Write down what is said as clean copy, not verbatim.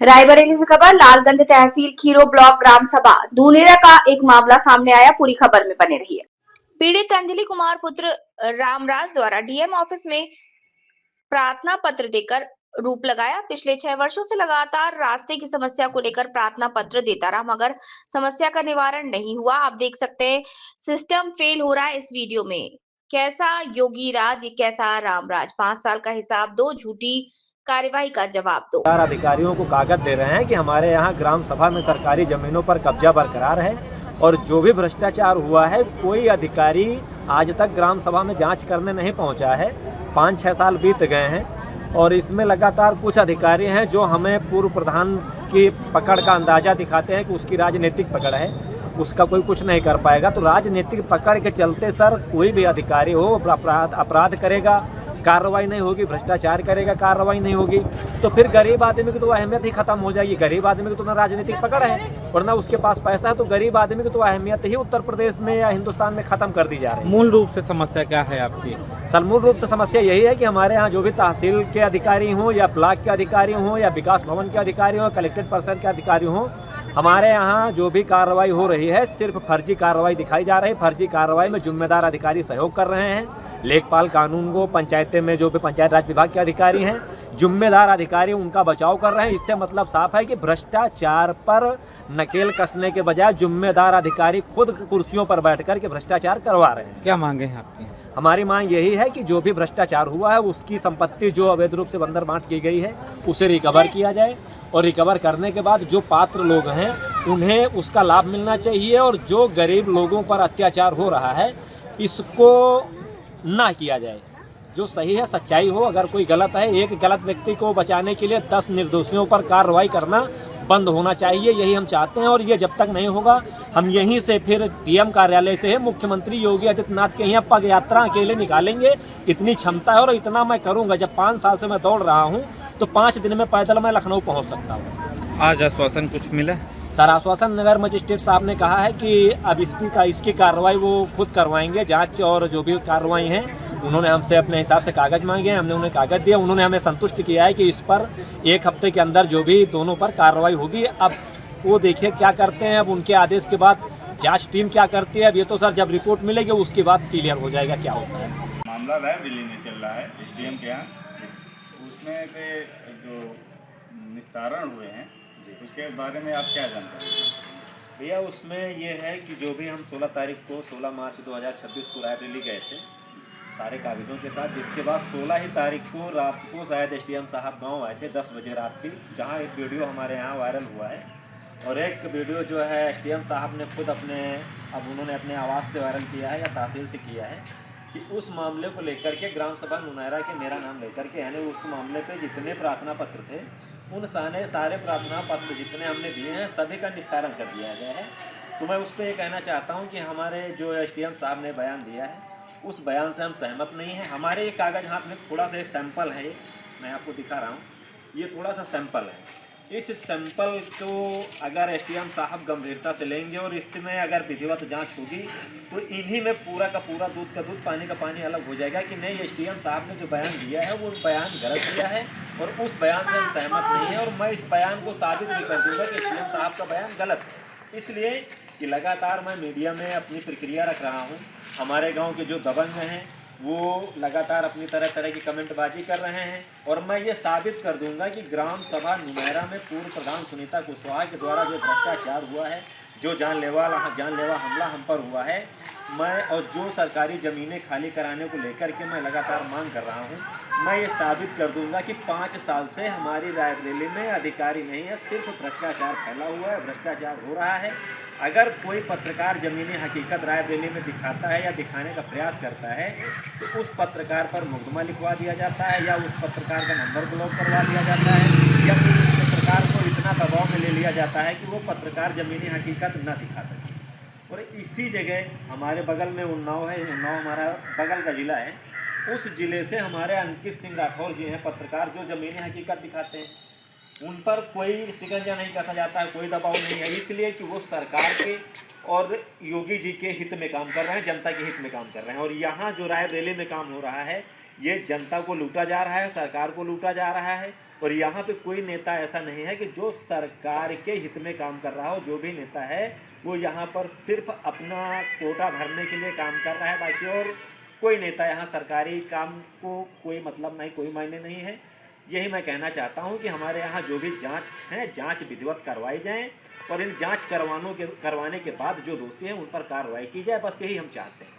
रायबरेली से खबर। लालगंज तहसील खीरो ब्लॉक ग्राम सभा धूलेरा का एक मामला सामने आया। पूरी खबर में बने रहिए। पीड़ित अंजलि कुमार पुत्र रामराज द्वारा डीएम ऑफिस में प्रार्थना पत्र देकर रूप लगाया। पिछले 6 वर्षों से लगातार रास्ते की समस्या को लेकर प्रार्थना पत्र देता रहा, मगर समस्या का निवारण नहीं हुआ। आप देख सकते हैं सिस्टम फेल हो रहा है। इस वीडियो में कैसा योगी राज, कैसा रामराज, 5 साल का हिसाब दो, झूठी कार्यवाही का जवाब दो। अधिकारियों को कागज दे रहे हैं कि हमारे यहाँ ग्राम सभा में सरकारी जमीनों पर कब्जा बरकरार है और जो भी भ्रष्टाचार हुआ है कोई अधिकारी आज तक ग्राम सभा में जांच करने नहीं पहुंचा है। 5-6 साल बीत गए हैं और इसमें लगातार कुछ अधिकारी हैं जो हमें पूर्व प्रधान की पकड़ का अंदाज़ा दिखाते हैं कि उसकी राजनीतिक पकड़ है, उसका कोई कुछ नहीं कर पाएगा। तो राजनीतिक पकड़ के चलते सर कोई भी अधिकारी हो अपराध करेगा, कार्रवाई नहीं होगी, भ्रष्टाचार करेगा, कार्रवाई नहीं होगी, तो फिर गरीब आदमी की तो अहमियत ही खत्म हो जाएगी। गरीब आदमी की तो ना राजनीतिक पकड़ है और ना उसके पास पैसा है, तो गरीब आदमी की तो अहमियत ही उत्तर प्रदेश में या हिंदुस्तान में खत्म कर दी जा रही है। मूल रूप से समस्या क्या है आपकी? सर मूल रूप से समस्या यही है कि हमारे यहाँ जो भी तहसील के अधिकारी हों या ब्लॉक के अधिकारी हों या विकास भवन के अधिकारी हों, कलेक्टेड पर्सन के अधिकारी हों, हमारे यहाँ जो भी कार्रवाई हो रही है सिर्फ फर्जी कार्रवाई दिखाई जा रही है। फर्जी कार्रवाई में जिम्मेदार अधिकारी सहयोग कर रहे हैं। लेखपाल कानून को पंचायतें में जो भी पंचायत राज विभाग के अधिकारी हैं, जिम्मेदार अधिकारी उनका बचाव कर रहे हैं। इससे मतलब साफ है कि भ्रष्टाचार पर नकेल कसने के बजाय जिम्मेदार अधिकारी खुद कुर्सियों पर बैठ कर के भ्रष्टाचार करवा रहे हैं। क्या मांगे हैं आपकी? हमारी मांग यही है कि जो भी भ्रष्टाचार हुआ है उसकी संपत्ति जो अवैध रूप से बंदर बांट की गई है उसे रिकवर किया जाए और रिकवर करने के बाद जो पात्र लोग हैं उन्हें उसका लाभ मिलना चाहिए और जो गरीब लोगों पर अत्याचार हो रहा है इसको ना किया जाए। जो सही है, सच्चाई हो, अगर कोई गलत है, एक गलत व्यक्ति को बचाने के लिए 10 निर्दोषियों पर कार्रवाई करना बंद होना चाहिए, यही हम चाहते हैं। और ये जब तक नहीं होगा हम यहीं से फिर डीएम कार्यालय से मुख्यमंत्री योगी आदित्यनाथ के यहाँ पग यात्रा अकेले निकालेंगे। इतनी क्षमता है और इतना मैं करूँगा। जब 5 साल से मैं दौड़ रहा हूँ तो 5 दिन में पैदल मैं लखनऊ पहुँच सकता हूँ। आज आश्वासन कुछ मिला? सर आश्वासन नगर मजिस्ट्रेट साहब ने कहा है कि अब इसकी कार्रवाई वो खुद करवाएंगे। जांच और जो भी कार्रवाई हैं उन्होंने हमसे अपने हिसाब से कागज़ मांगे हैं, हमने उन्हें कागज़ दिया। उन्होंने हमें संतुष्ट किया है कि इस पर 1 हफ्ते के अंदर जो भी दोनों पर कार्रवाई होगी। अब वो देखिए क्या करते हैं। अब उनके आदेश के बाद जांच टीम क्या करती है, अब ये तो सर जब रिपोर्ट मिलेगी उसके बाद क्लियर हो जाएगा क्या होता है। मामला रायबरेली में चल रहा है एसडीएम के यहाँ। उसमें से जो निस्तारण हुए हैं उसके बारे में आप क्या जानते हैं? भैया उसमें ये है कि जो भी हम 16 मार्च 2026 को रायबरेली गए थे सारे कागजों के साथ, जिसके बाद 16 ही तारीख को रात को शायद एसडीएम साहब गांव आए थे 10 बजे रात की, जहां एक वीडियो हमारे यहाँ वायरल हुआ है और एक वीडियो जो है एसडीएम साहब ने खुद उन्होंने अपने आवाज़ से वायरल किया है या तहसील से किया है कि उस मामले को लेकर के ग्राम सभा नुनैरा के मेरा नाम लेकर के, यानी उस मामले पे जितने प्रार्थना पत्र थे उन सारे प्रार्थना पत्र जितने हमने दिए हैं सभी का निस्तारण कर दिया गया है। तो मैं उस पर ये कहना चाहता हूँ कि हमारे जो एसडीएम साहब ने बयान दिया है उस बयान से हम सहमत नहीं हैं। हमारे ये कागज़ हाथ में थोड़ा सा सैंपल है, मैं आपको दिखा रहा हूँ, ये थोड़ा सा सैंपल है। इस सैंपल को अगर एसडीएम साहब गंभीरता से लेंगे और इसमें अगर विधिवत जांच होगी तो इन्हीं में पूरा का पूरा दूध का दूध पानी का पानी अलग हो जाएगा कि नहीं एसडीएम साहब ने जो बयान दिया है वो बयान गलत दिया है और उस बयान से हम सहमत नहीं हैं। और मैं इस बयान को साबित भी कर दूंगा कि एसडीएम साहब का बयान गलत है। इसलिए कि लगातार मैं मीडिया में अपनी प्रक्रिया रख रहा हूँ। हमारे गाँव के जो दबंग हैं वो लगातार अपनी तरह की कमेंटबाजी कर रहे हैं और मैं ये साबित कर दूंगा कि ग्राम सभा नुनैरा में पूर्व प्रधान सुनीता कुशवाहा के द्वारा जो भ्रष्टाचार हुआ है, जो जानलेवा हमला हम पर हुआ है, मैं और जो सरकारी ज़मीनें खाली कराने को लेकर के मैं लगातार मांग कर रहा हूं, मैं ये साबित कर दूंगा कि 5 साल से हमारी रायबरेली में अधिकारी नहीं है, सिर्फ भ्रष्टाचार फैला हुआ है, भ्रष्टाचार हो रहा है। अगर कोई पत्रकार ज़मीनी हकीकत रायबरेली में दिखाता है या दिखाने का प्रयास करता है तो उस पत्रकार पर मुकदमा लिखवा दिया जाता है या उस पत्रकार का नंबर ब्लॉक करवा दिया जाता है या फिर उस पत्रकार को इतना दबाव में ले लिया जाता है कि वो पत्रकार ज़मीनी हकीकत न दिखा सके। और इसी जगह हमारे बगल में उन्नाव है, उन्नाव हमारा बगल का ज़िला है, उस ज़िले से हमारे अंकित सिंह राठौर जी हैं पत्रकार, जो ज़मीनी हकीकत दिखाते हैं। उन पर कोई शिकंजा नहीं कसा जाता है, कोई दबाव नहीं है, इसलिए कि वो सरकार के और योगी जी के हित में काम कर रहे हैं, जनता के हित में काम कर रहे हैं। और यहाँ जो रायबरेली में काम हो रहा है ये जनता को लूटा जा रहा है, सरकार को लूटा जा रहा है। और यहाँ पे कोई नेता ऐसा नहीं है कि जो सरकार के हित में काम कर रहा हो। जो भी नेता है वो यहाँ पर सिर्फ अपना कोटा भरने के लिए काम कर रहा है, बाकी और कोई नेता यहाँ सरकारी काम को कोई मतलब नहीं, कोई मायने नहीं है। यही मैं कहना चाहता हूँ कि हमारे यहाँ जो भी जांच है, जांच विधिवत करवाई जाए और इन जांच करवाने के बाद जो दोषी हैं उन पर कार्रवाई की जाए, बस यही हम चाहते हैं।